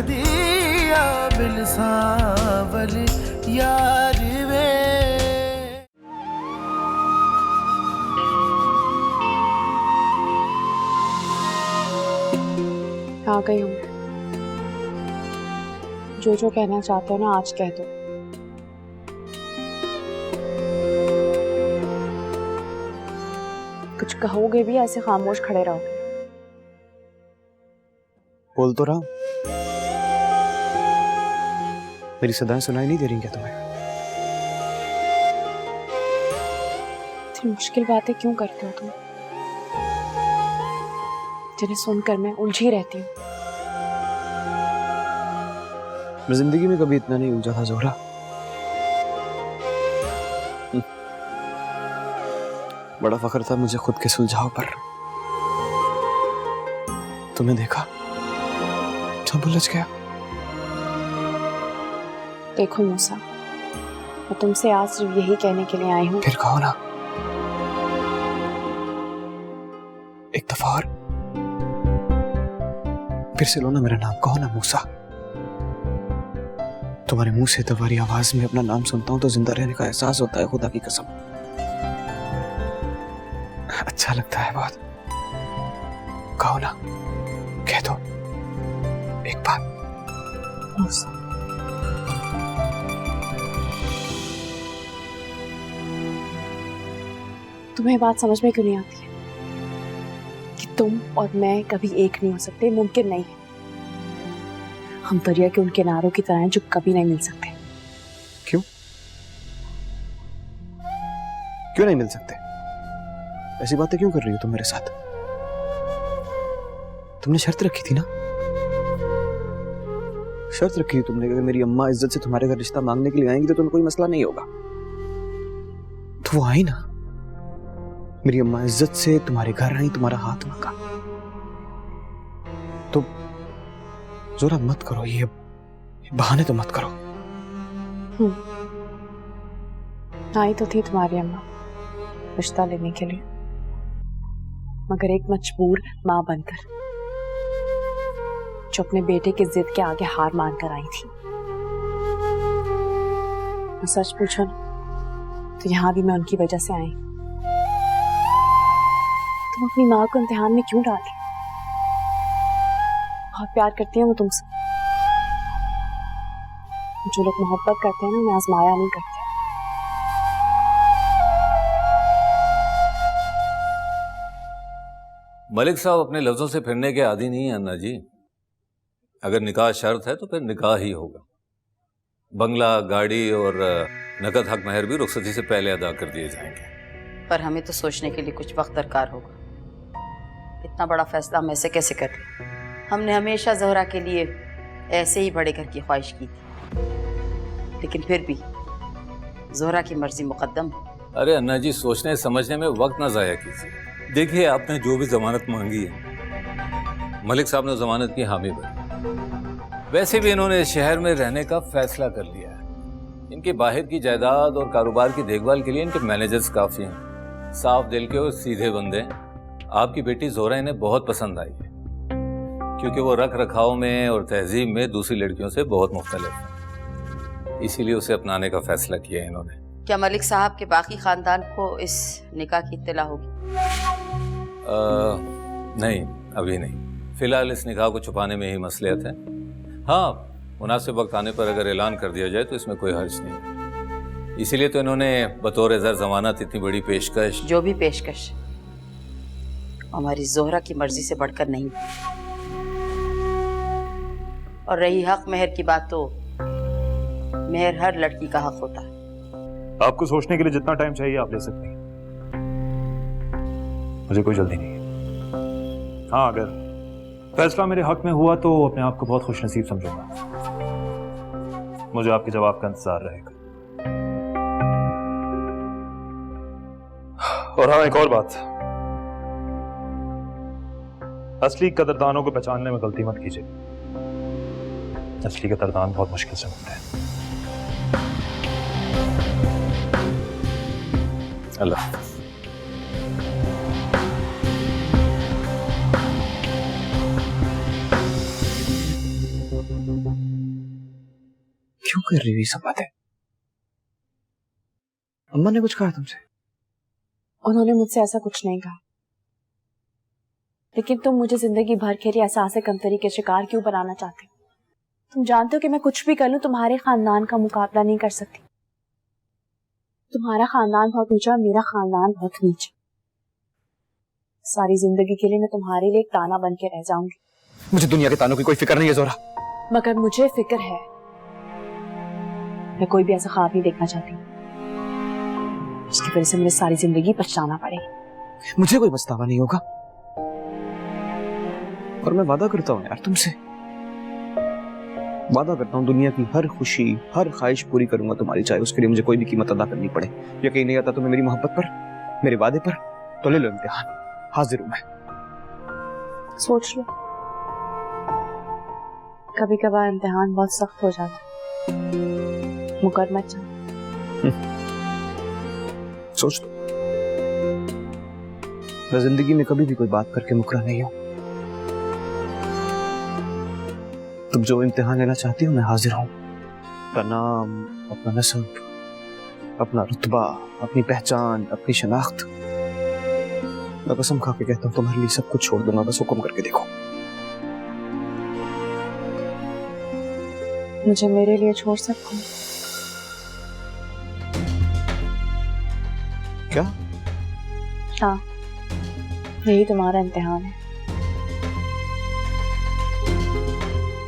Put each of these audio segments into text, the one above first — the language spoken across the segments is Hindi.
दिया बिलसावल यार वे। आ गई हूँ। जो कहना चाहते हो ना आज कह दो। कुछ कहोगे भी ऐसे खामोश खड़े रहोगे? बोल तो रहा हूं। मेरी सदाएं सुनाई नहीं दे रही क्या तुम्हें? इतनी मुश्किल बातें क्यों करते हो तुम, जिन्हें सुनकर मैं उलझी रहती हूँ? मैं जिंदगी में कभी इतना नहीं उलझा था जोहरा। बड़ा फख्र था मुझे खुद के सुलझाव पर। तुमने देखा सब उलझ गया। देखो मूसा, मैं तुमसे आज सिर्फ यही कहने के लिए आई हूँ। फिर कहो ना एक दफा और। फिर से लो ना मेरा नाम, कहो ना मूसा। तुम्हारे मुंह से तुम्हारी आवाज में अपना नाम सुनता हूं तो जिंदा रहने का एहसास होता है, खुदा की कसम। अच्छा लगता है बहुत। कहो ना, कह दो एक बात। मूसा, तुम्हें बात समझ में क्यों नहीं आती है कि तुम और मैं कभी एक नहीं हो सकते? मुमकिन नहीं है। हम दरिया के उन किनारों की तरह हैं जो कभी नहीं मिल सकते। क्यों क्यों नहीं मिल सकते? ऐसी बातें क्यों कर रही हो तुम मेरे साथ? तुमने शर्त रखी थी ना, शर्त रखी थी तुमने कि अगर मेरी अम्मा इज्जत से तुम्हारे घर रिश्ता मांगने के लिए आएंगी तो तुम्हें कोई मसला नहीं होगा। तो वो आई ना, मेरी अम्मा इज्जत से तुम्हारे घर आई, तुम्हारा हाथ मांगा। तो जोरा मत करो, ये बहाने तो मत करो। आई तो थी तुम्हारी अम्मा रिश्ता लेने के लिए, मगर एक मजबूर मां बनकर जो अपने बेटे की जिद के आगे हार मानकर आई थी। और सच पूछो ना तो यहां भी मैं उनकी वजह से आई। तुम अपनी मां को इम्तिहान में क्यों डाली? बहुत प्यार करती हूँ मैं तुमसे। जो लोग मोहब्बत करते हैं ना उन्हें आजमाया नहीं करते। मलिक साहब अपने लफ्जों से फिरने के आदी नहीं है अन्ना जी। अगर निकाह शर्त है तो फिर निकाह ही होगा। बंगला, गाड़ी और नकद हक महर भी रुखसती से पहले अदा कर दिए जाएंगे। पर हमें तो सोचने के लिए कुछ वक्त दरकार होगा। इतना बड़ा फैसला हम ऐसे कैसे कर लें? हमने हमेशा ज़ोहरा के लिए ऐसे ही बड़े घर की ख्वाहिश की थी, लेकिन फिर भी ज़ोहरा की मर्जी मुकद्दम। अरे अन्ना जी, सोचने समझने में वक्त ना ज़ाया कीजिए। देखिए, आपने जो भी जमानत मांगी है, मलिक साहब ने जमानत की हामी भरी। वैसे भी इन्होंने शहर में रहने का फैसला कर लिया है। इनके बाहर की जायदाद और कारोबार की देखभाल के लिए इनके मैनेजर्स काफ़ी हैं। साफ दिल के और सीधे बंदे हैं। आपकी बेटी ज़ोहरा इन्हें बहुत पसंद आई है, क्योंकि वो रख रखाव में और तहजीब में दूसरी लड़कियों से बहुत मुख्तलिफ है। इसीलिए उसे अपनाने का फैसला किया है इन्होंने। क्या मलिक साहब के बाकी खानदान को इस निकाह की इत्तला होगी? नहीं, अभी नहीं। फिलहाल इस निकाह को छुपाने में ही मसलियत है। हाँ, मुनासिब वक्त आने पर अगर ऐलान कर दिया जाए तो इसमें कोई हर्ज नहीं। इसीलिए तो इन्होंने बतौर ज़र जमानत इतनी बड़ी पेशकश। जो भी पेशकश हमारी ज़ोहरा की मर्जी से बढ़कर नहीं। और रही हक मेहर की बात, तो मेहर हर लड़की का हक होता है। आपको सोचने के लिए जितना टाइम चाहिए आप ले सकते हैं, मुझे कोई जल्दी नहीं है। हाँ, अगर फैसला मेरे हक में हुआ तो अपने आप को बहुत खुशनसीब समझूंगा। मुझे आपके जवाब का इंतजार रहेगा। और हाँ, एक और बात, असली कदरदानों को पहचानने में गलती मत कीजिए। असली कदरदान बहुत मुश्किल से मिलते हैं। अल्लाह। क्यों कर रही हो ये सब बातें? अम्मा ने कुछ कहा तुमसे? उन्होंने मुझसे ऐसा कुछ नहीं कहा, लेकिन तुम मुझे जिंदगी भर के लिए एहसास कमतरी के शिकार क्यों बनाना चाहते हो? तुम जानते हो कि मैं कुछ भी कर लूं तुम्हारे खानदान का मुकाबला नहीं कर सकती। तुम्हारा खानदान बहुत ऊंचा, मेरा खानदान बहुत नीचा। सारी जिंदगी के लिए मैं तुम्हारे लिए एक ताना बन के रह जाऊंगी। मुझे दुनिया के तानों की कोई फिक्र नहीं है जोहरा। मगर मुझे फिक्र है। मैं कोई भी ऐसा ख्वाब नहीं देखना चाहती जिसकी वजह से मुझे सारी जिंदगी पछताना पड़े। मुझे कोई पछतावा नहीं होगा, और मैं वादा करता हूँ यार तुमसे, वादा करता हूँ दुनिया की हर खुशी, हर ख्वाहिश पूरी करूंगा तुम्हारी, चाहे उसके लिए मुझे कोई भी कीमत अदा करनी पड़े। यकीन नहीं आता तुम्हें मेरी मोहब्बत पर, मेरे वादे पर, तो ले लो इम्तिहान, हाजिर हूं मैं। सोच लो, कभी कभार इम्तिहान बहुत सख्त हो जाता, मुकर मत जाओ। सोच लो, मैं जिंदगी में कभी भी कोई बात करके मुकरा नहीं हूं। तुम जो इम्तिहान लेना चाहती हो मैं हाजिर हूं। अपना नाम, अपना नस्ब, अपना रुतबा, अपनी पहचान, अपनी शनाख्त, मैं कसम खा के कहता हूं तुम्हारे लिए सब कुछ छोड़ दूंगा, बस हुक्म करके देखो। मुझे मेरे लिए छोड़ सकते हो? क्या? हाँ, यही तुम्हारा इम्तिहान है।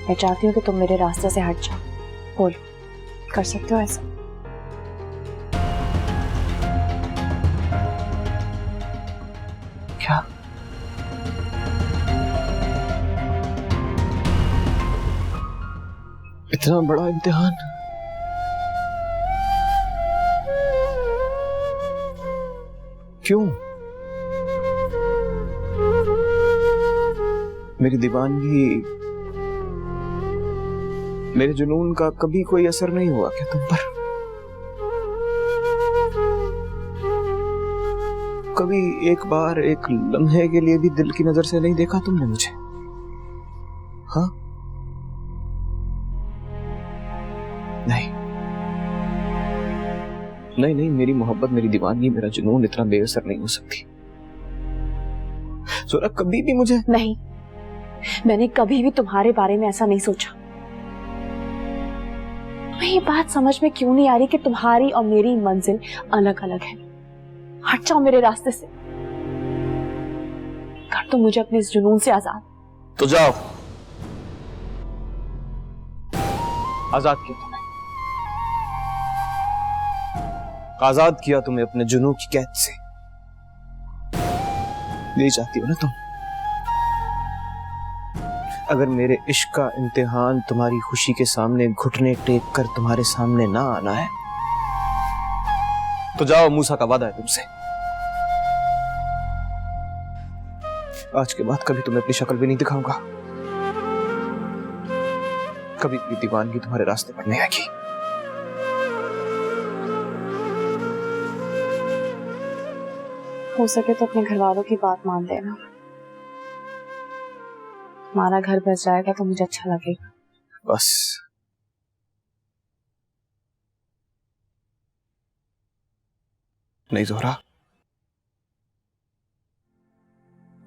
मैं चाहती हूँ कि तुम मेरे रास्ते से हट जाओ। बोलो, कर सकते हो ऐसा? क्या? इतना बड़ा इम्तिहान? क्यों? मेरी दीवानगी, मेरे जुनून का कभी कोई असर नहीं हुआ क्या तुम पर? कभी एक बार, एक लम्हे के लिए भी दिल की नजर से नहीं देखा तुमने मुझे? हाँ? नहीं नहीं नहीं, मेरी मोहब्बत, मेरी दीवानगी, मेरा जुनून इतना बेअसर नहीं हो सकती। जोहरा, कभी भी मुझे नहीं, मैंने कभी भी तुम्हारे बारे में ऐसा नहीं सोचा। तुम्हें ये बात समझ में क्यों नहीं आ रही कि तुम्हारी और मेरी मंजिल अलग अलग है? हट जाओ मेरे रास्ते से, कर दो मुझे अपने इस जुनून से आजाद। तो जाओ, आजाद किया तुम्हें, आजाद किया तुम्हें अपने जुनून की कैद से। यही चाहती हो ना तुम? अगर मेरे इश्क का इम्तिहान तुम्हारी खुशी के सामने घुटने टेक कर तुम्हारे सामने ना आना है, तो जाओ, मूसा का वादा है तुमसे, आज के बाद कभी तुम्हें अपनी शक्ल भी नहीं दिखाऊंगा, कभी भी दीवानगी तुम्हारे रास्ते पर नहीं आएगी। हो सके तो अपने घर वालों की बात मान लेना। हमारा घर बस जाएगा तो मुझे अच्छा लगेगा। बस नहीं जोहरा,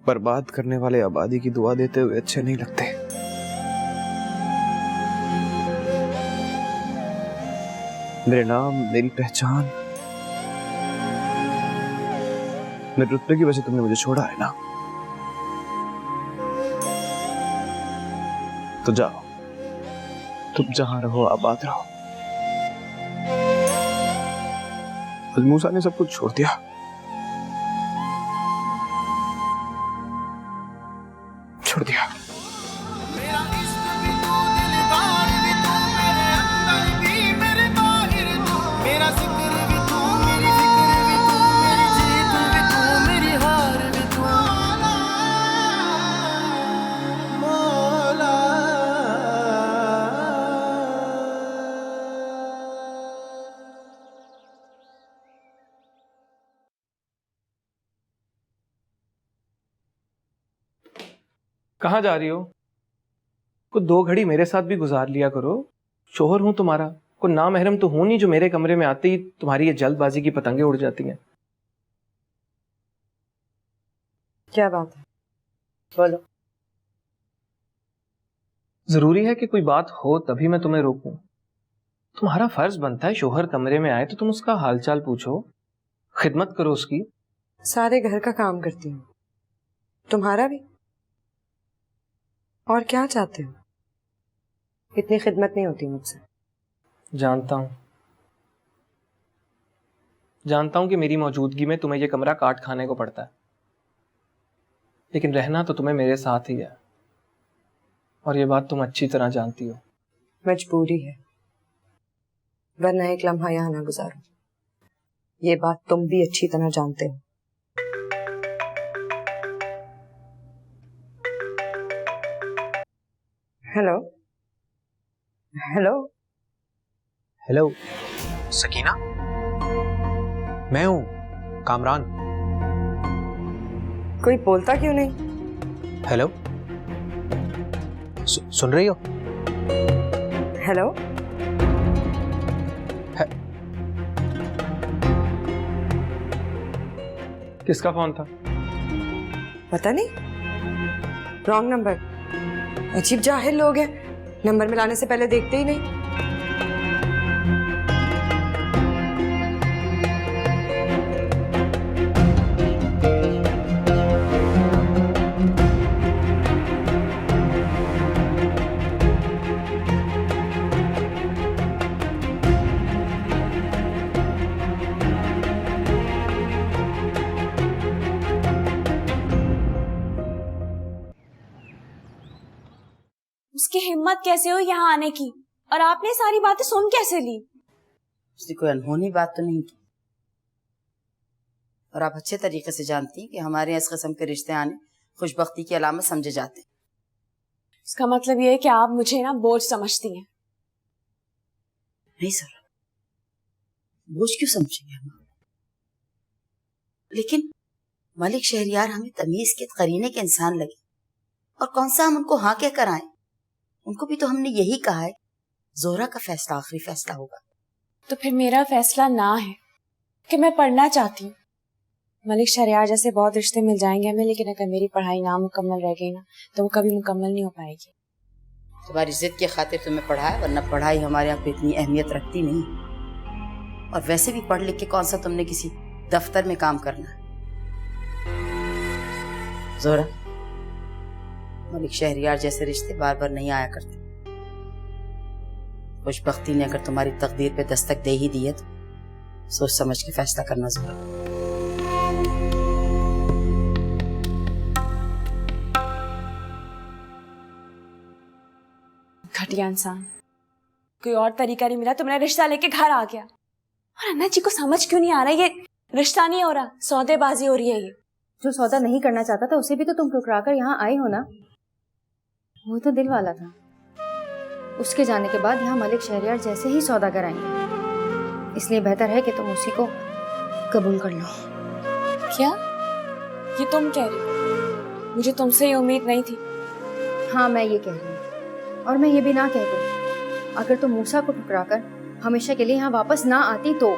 बर्बाद करने वाले आबादी की दुआ देते हुए अच्छे नहीं लगते। मेरे नाम, मेरी पहचान, मेरे रुतबे की वजह तुमने मुझे छोड़ा है ना, तो जाओ, तुम जहां रहो आबाद रहो। मूसा ने सब कुछ छोड़ दिया, छोड़ दिया। मेरा इश्क भी तू, दिलदार भी तू, मेरे अंदर भी, मेरे बाहर तू, मेरा जिक्र भी तू, मेरी फिक्र भी तू, मेरी जीत भी तू, मेरी हार भी तू। मौला कहाँ जा रही हो? कुछ 2 घड़ी मेरे साथ भी गुजार लिया करो, शोहर हूं तुम्हारा। कोई नामहरम तो हूं नहीं जो मेरे कमरे में आते ही तुम्हारी ये जल्दबाजी की पतंगे उड़ जाती हैं। क्या बात है, बोलो। जरूरी है कि कोई बात हो तभी मैं तुम्हें रोकूं? तुम्हारा फर्ज बनता है शोहर कमरे में आए तो तुम उसका हालचाल पूछो, खिदमत करो उसकी। सारे घर का काम करती हूँ, तुम्हारा भी। और क्या चाहते हो? इतनी खिदमत नहीं होती मुझसे। जानता हूं कि मेरी मौजूदगी में तुम्हें यह कमरा काट खाने को पड़ता है, लेकिन रहना तो तुम्हें मेरे साथ ही है, और ये बात तुम अच्छी तरह जानती हो। मजबूरी है, वरना एक लम्हा यहाँ ना गुजारो। ये बात तुम भी अच्छी तरह जानते हो। हेलो हेलो हेलो सकीना, मैं हूँ कामरान। कोई बोलता क्यों नहीं? हेलो, सुन रही हो? हेलो किसका फोन था? पता नहीं, रॉन्ग नंबर। अजीब जाहिल लोग हैं, नंबर मिलाने से पहले देखते ही नहीं। उसकी हिम्मत कैसे हुई यहाँ आने की, और आपने सारी बातें सुन कैसे ली? उसने कोई अनहोनी बात तो नहीं की, और आप अच्छे तरीके से जानती हैं कि हमारे यहाँ इस किस्म के रिश्ते आने खुशबख्ती की अलामत समझे जाते हैं। इसका मतलब ये है कि आप मुझे ना बोझ समझती हैं। नहीं सर, बोझ क्यों समझेंगे हम? लेकिन मलिक शहरियार हमें तमीज के करीने के इंसान लगे, और कौन सा हम उनको हाँ कह कर आए? उनको भी तो हमने यही कहा है, जोहरा का फैसला आखिरी फैसला होगा। तो फिर मेरा फैसला ना है कि मैं पढ़ना चाहती हूँ। मलिक शहरियार जैसे बहुत रिश्ते मिल जाएंगे हमें, लेकिन अगर मेरी पढ़ाई ना मुकम्मल रह गई ना तो वो कभी मुकम्मल नहीं हो पाएगी। तुम्हारी जिद की खातिर तुम्हें पढ़ाया, वरना पढ़ाई हमारे यहाँ पे इतनी अहमियत रखती नहीं। और वैसे भी पढ़ लिख के कौन सा तुमने किसी दफ्तर में काम करना है? जोहरा, मलिक शहरियार जैसे रिश्ते बार बार नहीं आया करते। खुशबख्ती ने अगर तुम्हारी तकदीर पे दस्तक दे ही दी है तो सोच समझ के फैसला करना जरूरी। घटिया इंसान, कोई और तरीका नहीं मिला तो मेरा रिश्ता लेके घर आ गया। और अन्ना जी को समझ क्यों नहीं आ रहा, ये रिश्ता नहीं हो रहा, सौदेबाजी हो रही है। ये जो सौदा नहीं करना चाहता था उसे भी तो तुम ठुकरा कर यहाँ आए हो ना। वो तो दिल वाला था, उसके जाने के बाद यहाँ मलिक शहरियार जैसे ही सौदा कराएंगे, इसलिए बेहतर है कि तुम उसी को कबूल कर लो। क्या ये तुम कह रही हो? मुझे तुमसे ये उम्मीद नहीं थी। हाँ, मैं ये कह रही हूँ, और मैं ये भी ना कह दूँ, अगर तुम मूसा को ठुकरा कर हमेशा के लिए यहाँ वापस ना आती तो।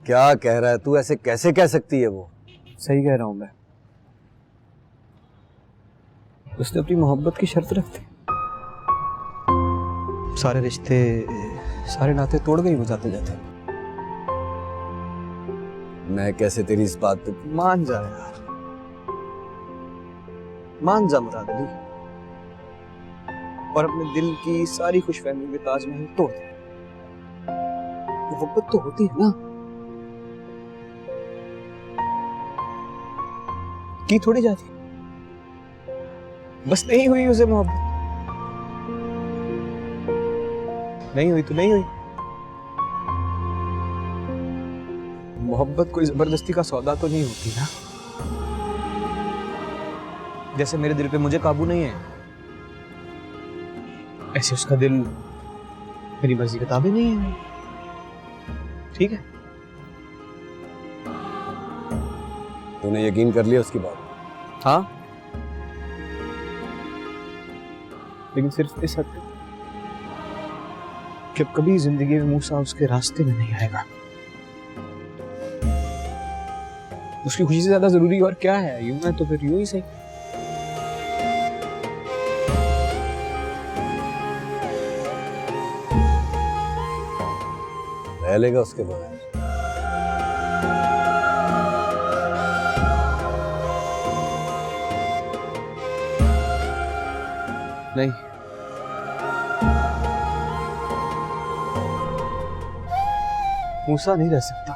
क्या कह रहा है तू? ऐसे कैसे कह सकती है वो? सही कह रहा हूँ मैं। उसने अपनी मोहब्बत की शर्त रख दी, सारे रिश्ते सारे नाते तोड़ गई वो जाते जाते। मैं कैसे तेरी इस बात पे? मान जा यार, मान जा मुराद अली, और अपने दिल की सारी खुशफहमी में ताजमहल तोड़ दे। मोहब्बत तो होती है ना, की थोड़ी जाती, बस नहीं हुई उसे मोहब्बत, नहीं हुई तो नहीं हुई। मोहब्बत कोई जबरदस्ती का सौदा तो नहीं होती ना, जैसे मेरे दिल पे मुझे काबू नहीं है, ऐसे उसका दिल मेरी मर्जी का ताबे नहीं है। ठीक है? तूने यकीन कर लिया उसकी बात? हाँ, लेकिन सिर्फ इस हद तक कि अब कभी जिंदगी में मूसा उसके रास्ते में नहीं आएगा। उसकी खुशी से ज्यादा जरूरी और क्या है? यूं है तो फिर यूं ही सही। रह लेगा उसके बगैर। नहीं, मूसा नहीं रह सकता।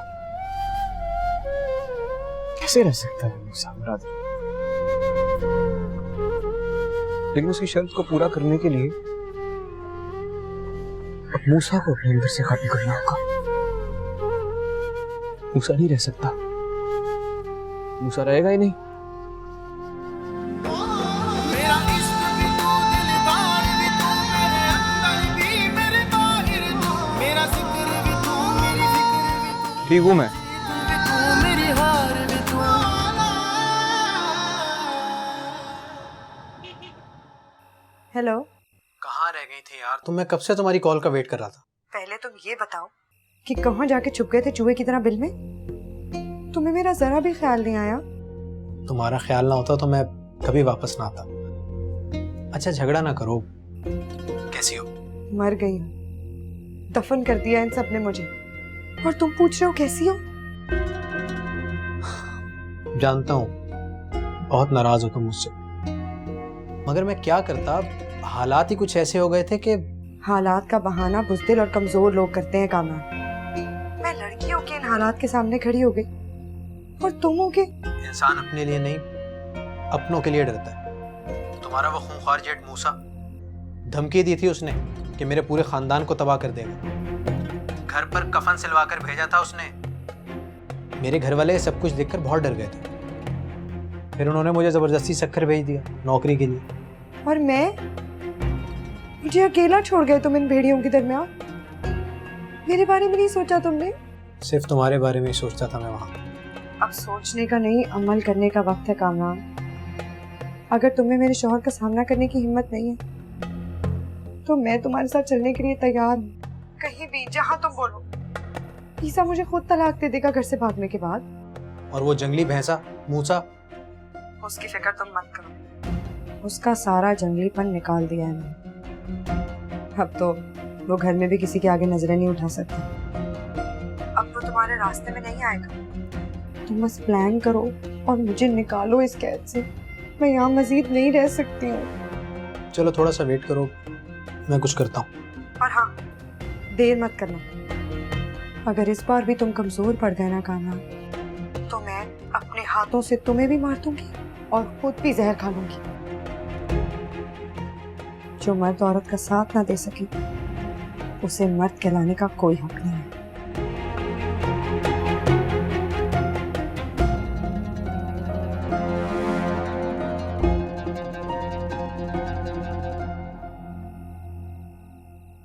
कैसे रह सकता है मूसा बरादर? लेकिन उसकी शर्त को पूरा करने के लिए अब मूसा को अपने अंदर से खत्म करना होगा। मूसा नहीं रह सकता। मूसा रहेगा ही नहीं। मेरा इश्क भी तू, दिलदार भी तू, मेरे अंदर भी मेरे बाहर तू, मेरा जिक्र भी तू, मेरी फिक्र भी तू, ठीक हूं मैं। मेरी हार भी तू। हेलो, कहाँ रह गई थी यार? मैं कब से तुम्हारी कॉल का वेट कर रहा था। पहले तुम ये बताओ कि कहाँ जाके छुप गए थे चूहे की तरह बिल में? तुम्हें मेरा जरा भी ख्याल नहीं आया। तुम्हारा ख्याल ना होता तो मैं कभी वापस ना आता। अच्छा झगड़ा ना करो। कैसी हो? मर गई हूँ, दफन कर दिया इन सब ने मुझे, और तुम पूछ रहे हो कैसी हो? जानता हूँ बहुत नाराज हो तुम मुझसे, मगर मैं क्या करता? हालात ही कुछ ऐसे हो गए थे कि हालात का बहाना बुज़दिल और कमजोर लोग करते हैं कामरान। मैं लड़की हो के इन हालात के सामने खड़ी हो गई, और तुम हो के इंसान अपने लिए नहीं अपनों के लिए डरता है। तुम्हारा वो खूंखार जेठ मूसा, धमकी दी थी उसने कि मेरे पूरे खानदान को तबाह कर देगा। घर पर कफन सिलवा कर भेजा था उसने। मेरे घर वाले सब कुछ देखकर बहुत डर गए थे। फिर उन्होंने मुझे जबरदस्ती सक्खर भेज दिया नौकरी के लिए। और मैं, मुझे अकेला छोड़ गए तुम इन भेड़ियों के दरमियान। मेरे बारे में नहीं सोचा तुमने? सिर्फ तुम्हारे बारे में ही सोचता था मैं वहाँ। अब सोचने का नहीं, अमल करने का वक्त है कामरान। अगर तुम्हें मेरे शौहर का सामना करने की हिम्मत नहीं है तो मैं तुम्हारे साथ चलने के लिए तैयार हूँ, कहीं भी जहाँ तुम बोलो। ईसा मुझे खुद तलाक दे देगा घर से भागने के बाद। और वो जंगली भैंसा मूसा, उसकी फिक्र तुम मत करो, उसका सारा जंगलीपन निकाल दिया है मैंने। अब तो वो घर में भी किसी के आगे नजरें नहीं उठा सकता। अब वो तुम्हारे रास्ते में नहीं आएगा। तुम बस प्लान करो और मुझे निकालो इस कैद से। मैं यहाँ मजीद नहीं रह सकती हूँ। चलो थोड़ा सा वेट करो, मैं कुछ करता हूँ। और हाँ, देर मत करना। अगर इस बार भी तुम कमजोर पड़ गए ना कामरान, तो मैं अपने हाथों से तुम्हें भी मार दूंगी और खुद भी जहर खा लूंगी। जो मर्द औरत का साथ ना दे सके उसे मर्द कहलाने का कोई हक नहीं है।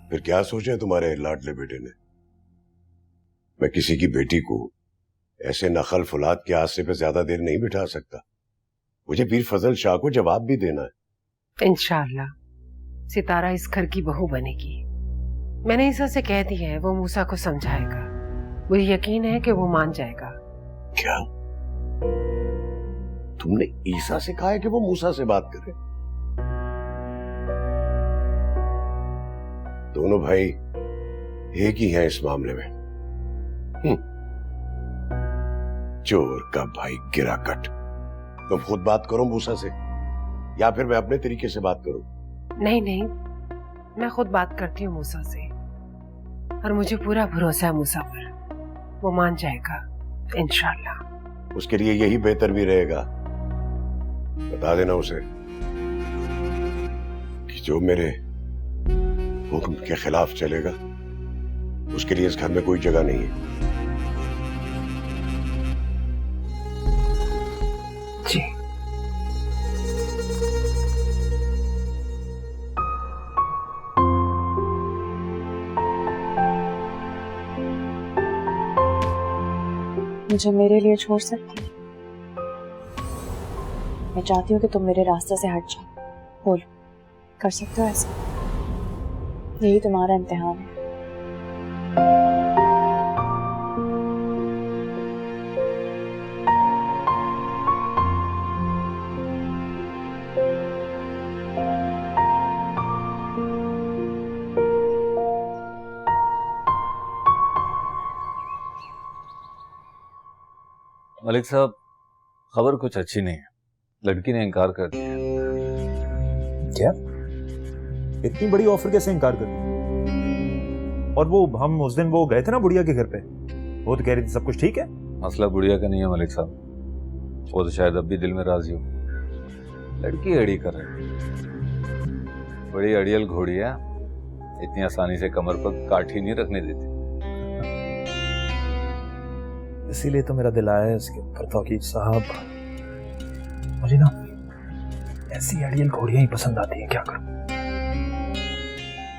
फिर क्या सोचा तुम्हारे लाडले बेटे ने? मैं किसी की बेटी को ऐसे नखल फुलाद के हादसे पे ज्यादा देर नहीं बिठा सकता। मुझे पीर फजल शाह को जवाब भी देना है। इंशाअल्लाह सितारा इस घर की बहू बनेगी। मैंने ईसा से कह दिया है, वो मूसा को समझाएगा। मुझे यकीन है कि वो मान जाएगा। क्या तुमने ईसा से कहा है कि वो मूसा से बात करे? दोनों भाई एक ही हैं इस मामले में। चोर का भाई गिरा कट। तुम खुद बात करो मूसा से, या फिर मैं अपने तरीके से बात करूं? नहीं नहीं, मैं खुद बात करती हूँ मूसा से, और मुझे पूरा भरोसा है मूसा पर। वो मान जाएगा इंशाअल्लाह। उसके लिए यही बेहतर भी रहेगा, बता देना उसे कि जो मेरे हुक्म के खिलाफ चलेगा उसके लिए इस घर में कोई जगह नहीं है। जी। मुझे मेरे लिए छोड़ सकती हो? मैं चाहती हूँ कि तुम मेरे रास्ते से हट जाओ। बोलो, कर सकते हो ऐसा? यही तुम्हारा इम्तिहान है। मलिक साहब, खबर कुछ अच्छी नहीं है। लड़की ने इनकार कर दिया। क्या? इतनी बड़ी ऑफर कैसे इनकार कर दी? और वो हम उस दिन वो गए थे ना बुढ़िया के घर पे, वो तो कह रही थी सब कुछ ठीक है। मसला बुढ़िया का नहीं है मलिक साहब, वो तो शायद अब भी दिल में राजी हो। लड़की अड़ी कर रही, बड़ी अड़ियल घोड़ी है, इतनी आसानी से कमर पर काठी नहीं रखने देती। इसीलिए तो मेरा दिल आया है उसके ऊपर। तौकीर साहब, मुझे ना ऐसी अड़ियल घोड़ियां ही पसंद आती हैं, क्या करूं?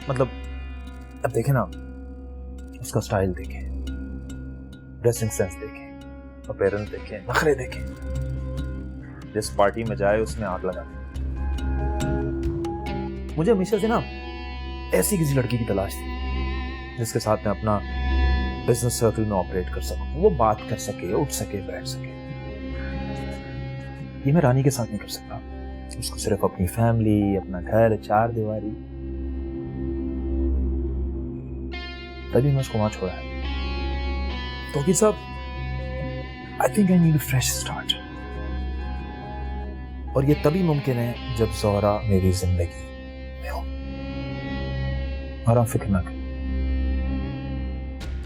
मतलब अब देखें ना, उसका स्टाइल देखें, ड्रेसिंग सेंस देखें, अपीयरेंस देखें, नखरे देखें, जिस पार्टी में जाए उसमें आग लगा। मुझे हमेशा से ना ऐसी किसी लड़की की तलाश थी जिसके साथ मैं अपना बिजनेस सर्कल में ऑपरेट कर सकूं, वो बात कर सके, उठ सके, बैठ सके। ये मैं रानी के साथ नहीं कर सकता। उसको सिर्फ अपनी फैमिली, अपना घर, चार दीवारी, तभी मैं उसको वहां छोड़ा है। तो कि साहब, I think I need a fresh start, और ये तभी मुमकिन है जब ज़ोहरा मेरी जिंदगी में हो। और आप फिक्र ना करें,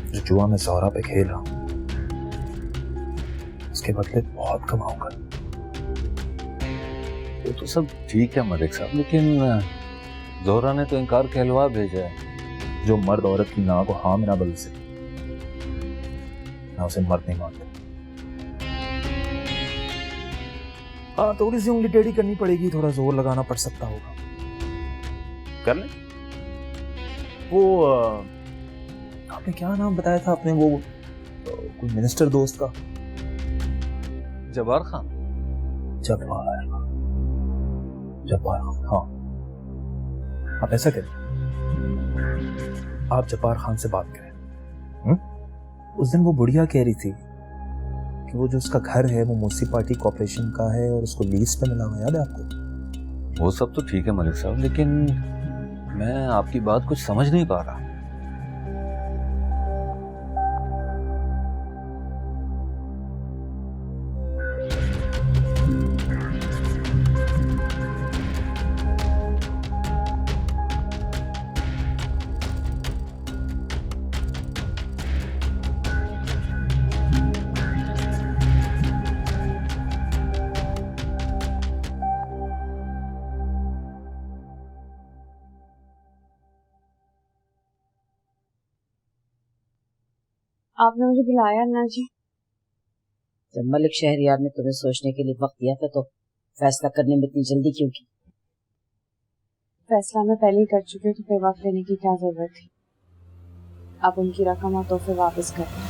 जो जुआ मैं ज़ोहरा पे खेल रहा हूं उसके बदले बहुत कमाऊंगा। वो तो सब ठीक है मलिक साहब, लेकिन ज़ोहरा ने तो इनकार कहलवा भेजा है। जो मर्द औरत की ना को हाँ में ना बदल सके, मैं उसे मर्द नहीं मानता। हाँ, थोड़ी सी उंगली टेढ़ी करनी पड़ेगी, थोड़ा जोर लगाना पड़ सकता होगा। कर ले। वो आपने क्या नाम बताया था आपने, वो कोई मिनिस्टर दोस्त का? जब्बार खान। जब्बार खान, हाँ। आप ऐसा करें, आप जब्बार खान से बात करें। उस दिन वो बुढ़िया कह रही थी कि वो जो उसका घर है वो म्युनिसिपैलिटी कॉर्पोरेशन का है और उसको लीज पे मिला हुआ, याद है आपको? वो सब तो ठीक है मलिक साहब, लेकिन मैं आपकी बात कुछ समझ नहीं पा रहा। आपने मुझे बुलाया ना जी? जब मलिक शहरियार ने तुम्हें सोचने के लिए वक्त दिया था तो फैसला करने में इतनी जल्दी क्यों की? फैसला मैं पहले ही कर चुकी हूँ, तो फिर वक्त लेने की क्या जरूरत थी? आप उनकी रकम और तोहफे वापस कर दें।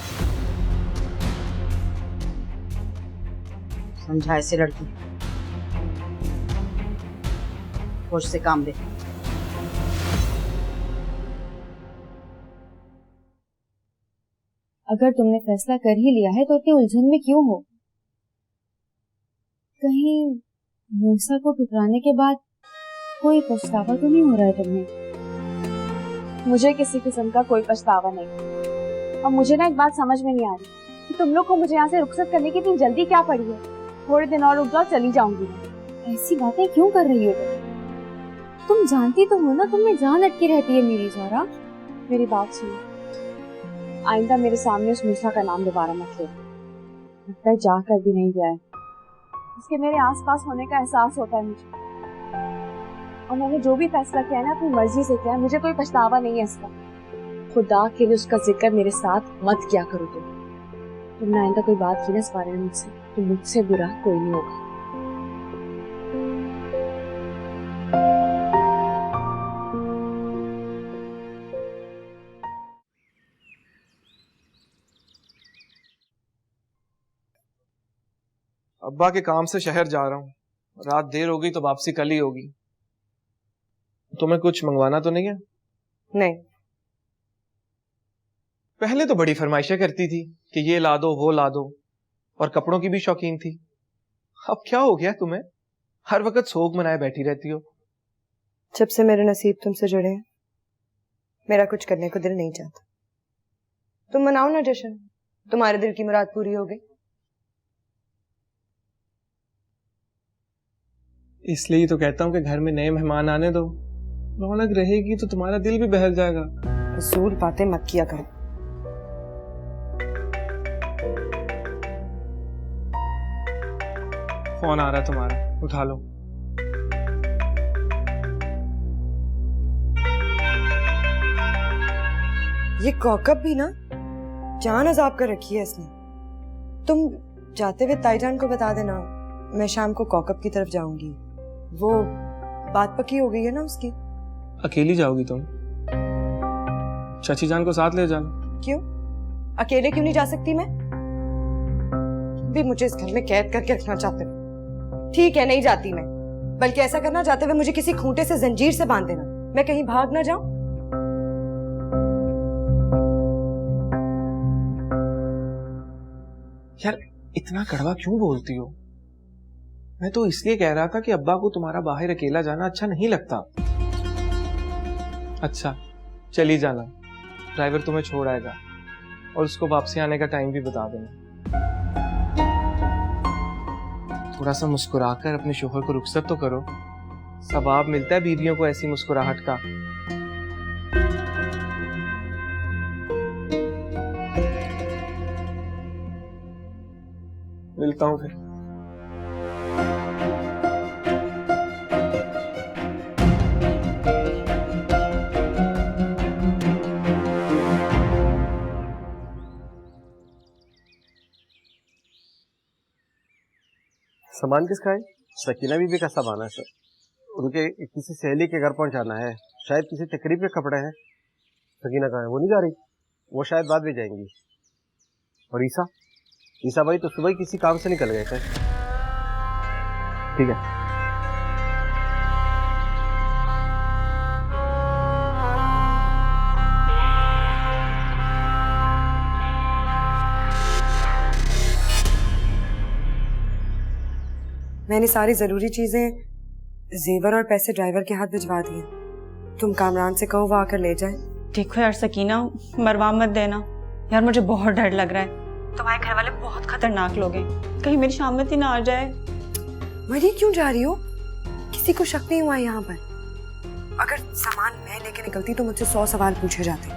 समझा ऐसे लड़की, होश से काम दे। अगर तुमने फैसला कर ही लिया है तो इतनी उलझन में क्यों हो? कहीं मूसा को ठुकराने के बाद कोई पछतावा तो नहीं हो रहा है तुम्हें? मुझे किसी किस्म का कोई पछतावा नहीं। और मुझे ना एक बात समझ में नहीं आ रही कि तुम लोग को मुझे यहाँ से रुखसत करने की इतनी जल्दी क्या पड़ी है? थोड़े दिन और रुक जाओ, चली जाऊंगी मैं। ऐसी बातें क्यों कर रही हो तुम जानती तो हो ना तुम में जान अटकी रहती है मेरी। ज़ोहरा, मेरी बात सुनो, आइंदा मेरे सामने उस मूसा का नाम दोबारा मत लेना। लगता है जा कर भी नहीं गया है। इसके मेरे आसपास होने का एहसास होता है मुझे, और मैंने जो भी फैसला किया है ना अपनी मर्जी से किया है, मुझे कोई पछतावा नहीं है इसका। खुदा के लिए उसका जिक्र मेरे साथ मत किया करो। तुमने आइंदा कोई बात की ना इस बारे में मुझसे, तो मुझसे बुरा कोई नहीं होगा। अब्बा के काम से शहर जा रहा हूँ, रात देर हो गई तो वापसी कल ही होगी। तुम्हें कुछ मंगवाना तो नहीं है? नहीं। पहले तो बड़ी फरमाइशें करती थी कि ये ला दो वो ला दो, और कपड़ों की भी शौकीन थी। अब क्या हो गया तुम्हें? हर वक्त शौक मनाए बैठी रहती हो। जब से मेरे नसीब तुमसे जुड़े हैं, मेरा कुछ करने को दिल नहीं चाहता। तुम मनाओ ना जश्न, तुम्हारे दिल की मुराद पूरी हो गई। इसलिए ही तो कहता हूँ कि घर में नए मेहमान आने दो, रौनक रहेगी तो तुम्हारा दिल भी बहल जाएगा। फजूल बातें मत किया करो। फोन आ रहा है तुम्हारा, उठा लो। ये कौकब भी ना जान अजाब कर रखी है इसने। तुम जाते हुए ताईजान को बता देना मैं शाम को कौकब की तरफ जाऊंगी। वो बात पक्की हो गई है ना उसकी। अकेली जाओगी तुम? चाची जान को साथ ले जाना। क्यों? अकेले क्यों नहीं जा सकती मैं? भी मुझे इस घर में कैद करके रखना चाहते हो? ठीक है, नहीं जाती मैं, बल्कि ऐसा करना जाते हुए मुझे किसी खूंटे से जंजीर से बांध देना, मैं कहीं भाग ना जाऊं। यार इतना कड़वा क्यों बोलती हो? मैं तो इसलिए कह रहा था कि अब्बा को तुम्हारा बाहर अकेला जाना अच्छा नहीं लगता। अच्छा चली जाना, ड्राइवर तुम्हें छोड़ आएगा और उसको वापसी आने का टाइम भी बता देना। थोड़ा सा मुस्कुराकर अपने शोहर को रुखसत तो करो, सवाब मिलता है बीवियों को ऐसी मुस्कुराहट का। मिलता हूं फिर। सामान किसका है? सकीना बीबी का सामान है सर। उनके किसी सहेली के घर पहुंचाना है, शायद किसी तकरीब के कपड़े हैं। सकीना कहाँ है? वो नहीं जा रही, वो शायद बाद में जाएंगी। और ईसा भाई तो सुबह ही किसी काम से निकल गए थे। ठीक है। मैंने सारी जरूरी चीजें, जेवर और पैसे ड्राइवर के हाथ भिजवा दिए। तुम कामरान से कहो वो आकर ले जाए। देखो यार सकीना, मरवा मत देना यार, मुझे बहुत डर लग रहा है। तुम्हारे घर वाले बहुत खतरनाक लोग हैं, कहीं मेरी शामत ही ना आ जाए। मरी क्यों जा रही हो? किसी को शक नहीं हुआ यहाँ पर। अगर सामान मैं लेके निकलती तो मुझसे 100 सवाल पूछे जाते।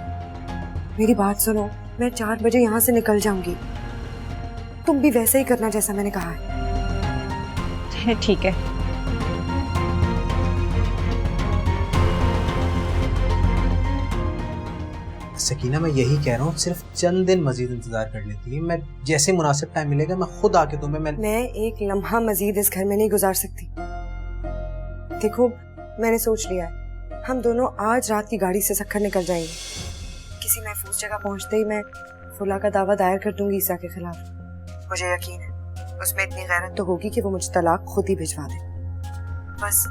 मेरी बात सुनो, मैं 4 बजे यहाँ से निकल जाऊंगी। तुम भी वैसे ही करना जैसा मैंने कहा है। ठीक है। सकीना मैं यही कह रहा हूँ, सिर्फ चंद दिन मजीद इंतजार कर लेती है। मैं जैसे मुनासिब टाइम मिलेगा मैं खुद आके तुम्हें मैं एक लम्हा मजीद इस घर में नहीं गुजार सकती। देखो मैंने सोच लिया है, हम दोनों आज रात की गाड़ी से सक्खर निकल जाएंगे। किसी महफूज जगह पहुंचते ही मैं फुला का दावा दायर कर दूंगी ईसा के खिलाफ। मुझे यकीन है उसमें इतनी गैरत तो होगी कि वो मुझे तलाक खुद ही भिजवा दे। बस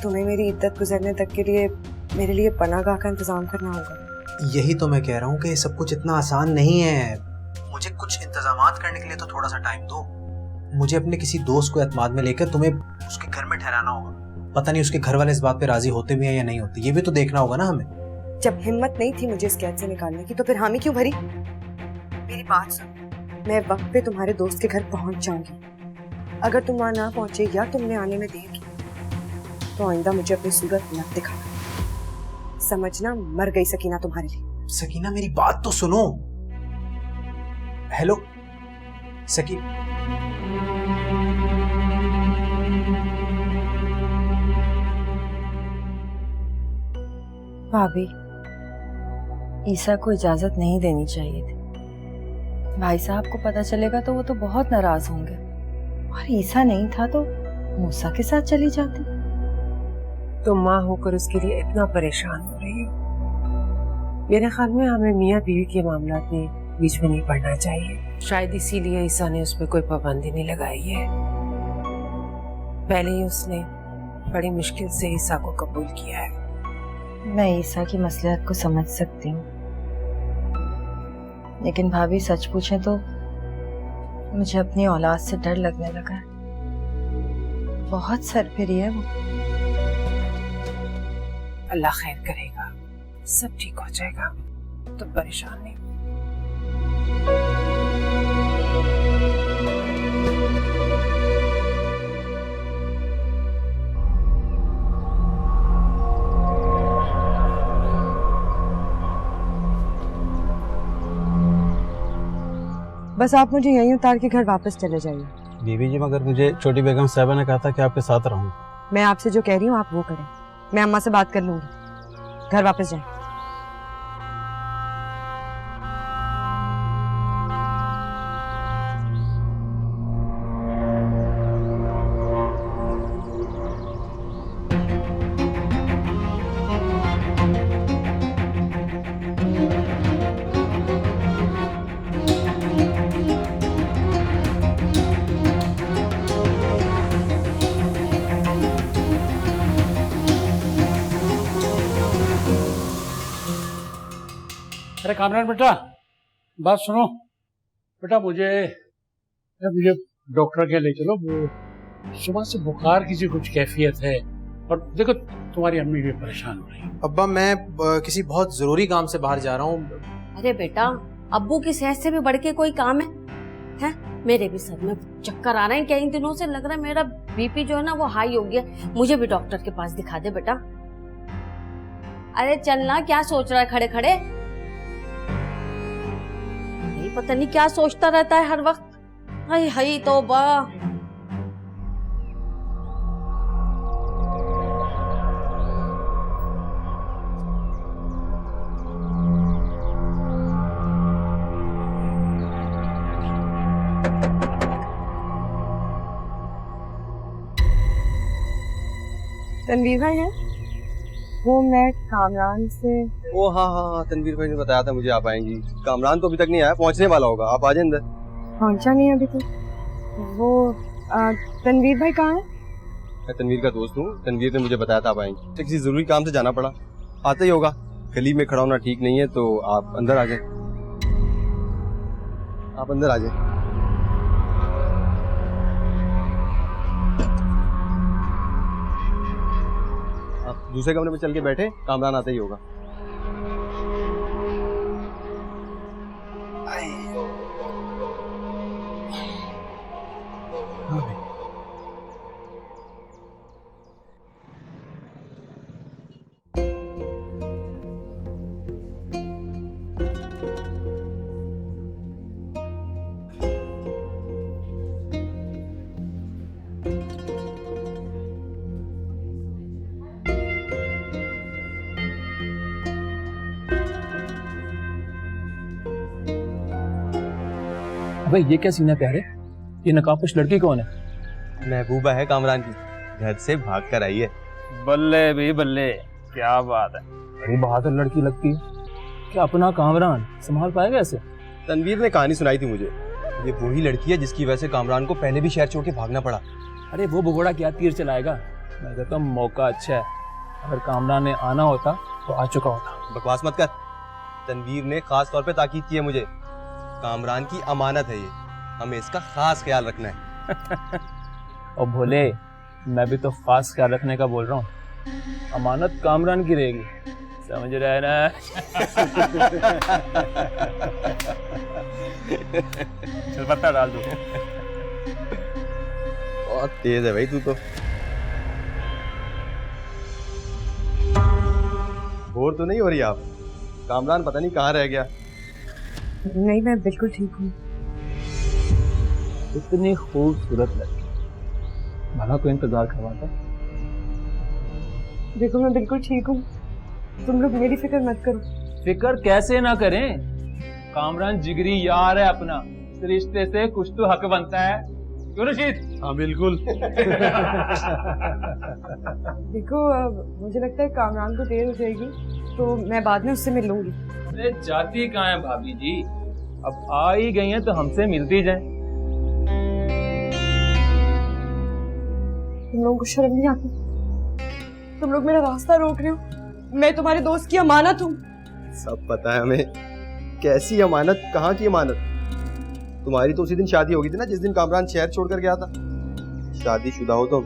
तुम्हें मेरी इद्दत गुजरने तक के लिए मेरे लिए पनाहगाह का इंतजाम करना होगा। यही तो मैं कह रहा हूँ कि सब कुछ इतना आसान नहीं है। मुझे कुछ इंतजामात करने के लिए तो थोड़ा सा टाइम दो। मुझे अपने किसी दोस्त को एतमाद में लेकर तुम्हें उसके घर में ठहराना होगा। पता नहीं उसके घर वाले इस बात पे राजी होते भी हैं या नहीं होते, ये भी तो देखना होगा ना हमें। जब हिम्मत नहीं थी मुझे इस कैद से निकालने की तो फिर हामी क्यों भरी? मेरी बात सुन, मैं वक्त पे तुम्हारे दोस्त के घर पहुंच जाऊंगी। अगर तुम वहां ना पहुंचे या तुमने आने में देर की तो आइंदा मुझे अपनी सूरत मत दिखाना, समझना? मर गई सकीना तुम्हारे लिए। सकीना मेरी बात तो सुनो। हेलो सकीना। भाभी, ईसा को इजाजत नहीं देनी चाहिए थी। भाई साहब को पता चलेगा तो वो तो बहुत नाराज होंगे। और ईसा नहीं था तो मूसा के साथ चली जाती। तुम माँ होकर उसके लिए इतना परेशान हो रही हो। मेरे ख्याल में हमें मियाँ बीवी के मामलात में बीच में नहीं पड़ना चाहिए। शायद इसीलिए ईसा ने उसमें कोई पाबंदी नहीं लगाई है। पहले ही उसने बड़ी मुश्किल से ईसा को कबूल किया है। मैं ईसा की मसलियत को समझ सकती हूँ, लेकिन भाभी सच पूछे तो मुझे अपनी औलाद से डर लगने लगा है। बहुत सरफिरी है वो। अल्लाह खैर करेगा, सब ठीक हो जाएगा, तुम परेशान नहीं। बस आप मुझे यहीं उतार के घर वापस चले जाइए। बीबी जी, मगर मुझे छोटी बेगम साहबा ने कहा था कि आपके साथ रहूं। मैं आपसे जो कह रही हूँ आप वो करें। मैं अम्मा से बात कर लूंगी। घर वापस जाएं। अरे कामरान बेटा, बात सुनो बेटा। मुझे डॉक्टर के ले चलो। वो सुबह से बुखार की सी कुछ कैफियत है, और देखो तुम्हारी अम्मी भी परेशान हो रही है। अब्बा, मैं किसी बहुत जरूरी काम से बाहर जा रहा हूँ। अरे बेटा, अब्बू की सेहत से भी बढ़ के कोई काम है? हैं? मेरे भी सर में चक्कर आ रहे हैं, कई दिनों से लग रहा है मेरा बीपी जो है ना वो हाई हो गया। मुझे भी डॉक्टर के पास दिखा दे बेटा। अरे चलना, क्या सोच रहा है खड़े खड़े? पता नहीं क्या सोचता रहता है हर वक्त। हाय हाय तौबा। तनवीर भाई है? वो मैं कामरान से। ओ हाँ, तनवीर भाई ने बताया था मुझे आप आएंगी। कामरान तो अभी तक नहीं आया, पहुंचने वाला होगा। आप आ जाए अंदर। पहुंचा नहीं अभी तक? वो तनवीर भाई कहाँ है? मैं तनवीर का दोस्त हूँ। तनवीर ने मुझे बताया था आप आएंगी। किसी जरूरी काम से जाना पड़ा, आता ही होगा। गली में खड़ा होना ठीक नहीं है, तो आप अंदर आ जाए। आप अंदर आ जाए। आप दूसरे कमरे में चल के बैठे, कामरान आता ही होगा। भाई ये क्या सीन है प्यारे? ये नकाबपोश लड़की कौन है? महबूबा है कामरान की, घर से भाग कर आई है। बल्ले भी बल्ले, क्या बात है। बड़ी बहादुर लड़की लगती है। क्या अपना कामरान संभाल पाएगा ऐसे? तनवीर ने कहानी सुनाई थी मुझे। ये वही लड़की है जिसकी वजह से कामरान को पहले भी शहर छोड़ के भागना पड़ा। अरे वो भगोड़ा क्या तीर चलाएगा। मैं कहता हूँ मौका अच्छा है, अगर कामरान ने आना होता तो आ चुका होता। बकवास मत कर। तनवीर ने खास तौर पे ताकीद की है मुझे। कामरान की अमानत है ये, हमें इसका खास ख्याल रखना है। और भोले, मैं भी तो खास ख्याल रखने का बोल रहा हूँ। अमानत कामरान की रहेगी, समझ रहा है ना? चल पत्ता डाल दो। बहुत तेज है भाई तू तो। बोर तो नहीं हो रही आप? कामरान पता नहीं कहाँ रह गया। नहीं, मैं बिल्कुल ठीक हूँ। इतनी खूबसूरत लड़की, भला कोई इंतजार करवाता? देखो मैं बिल्कुल ठीक हूँ, तुम लोग मेरी फिक्र मत करो। फिक्र कैसे ना करें? कामरान जिगरी यार है अपना, इस रिश्ते से कुछ तो हक बनता है। क्यों रशीद? हाँ बिल्कुल। देखो मुझे लगता है कामरान को देर हो जाएगी, तो मैं बाद में उससे मिल लूंगी। अरे जाती कहाँ है भाभी जी? अब आ ही गई हैं तो हमसे मिलती जाएं। तुम लोगों को शर्म नहीं आती? तुम लोग मेरा रास्ता रोक रहे हो। मैं तुम्हारे दोस्त की अमानत हूँ। सब पता है हमें, कैसी अमानत, कहाँ की अमानत। तुम्हारी तो उसी दिन शादी हो गई थी ना जिस दिन कामरान शहर छोड़कर गया था। शादीशुदा हो तुम,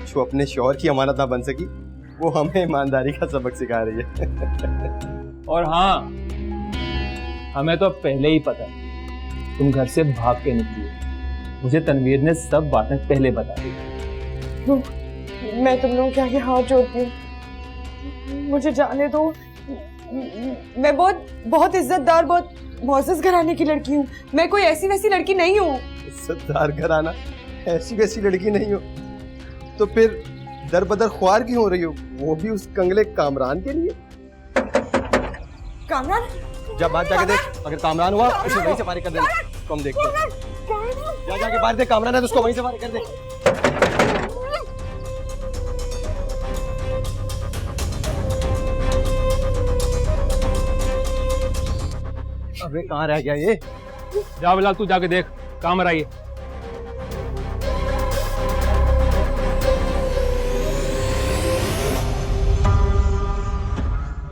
जो अपने शौहर की अमानत ना बन सकी, वो हमें ईमानदारी का सबक सिखा रही है। और हाँ, हमें तो पहले ही पता है तुम घर से भाग के निकली हो। मुझे तनवीर ने सब बातें पहले बता दी। मैं तुम लोगों के आगे हाथ जोड़ती हूँ, मुझे जाने दो। मैं बहुत इज्जतदार, बहुत मुअज़्ज़ज़ घराने की लड़की हूँ। मैं कोई ऐसी वैसी लड़की नहीं हूँ। इज्जतदार घराना, ऐसी वैसी लड़की नहीं हो तो फिर दर बदर ख्वार क्यों हो रही हो, वो भी उस कंगले कामरान के लिए? कामरान, जब बात जाके देख, अगर कामरान हुआ उसे वहीं से फारिग कर देना। तो हम देखते हैं। जा जाके बाहर देख, कामरान है तो उसको वहीं से फारिग कर दे। अबे कहाँ रह गया ये? जा बिलाल, तू जाके देख, कामरा ये।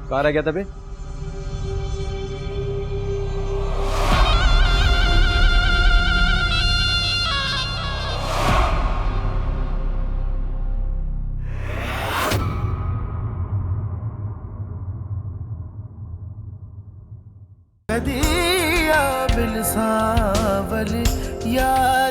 कहाँ रह गया था बे? दिया बिल सावल या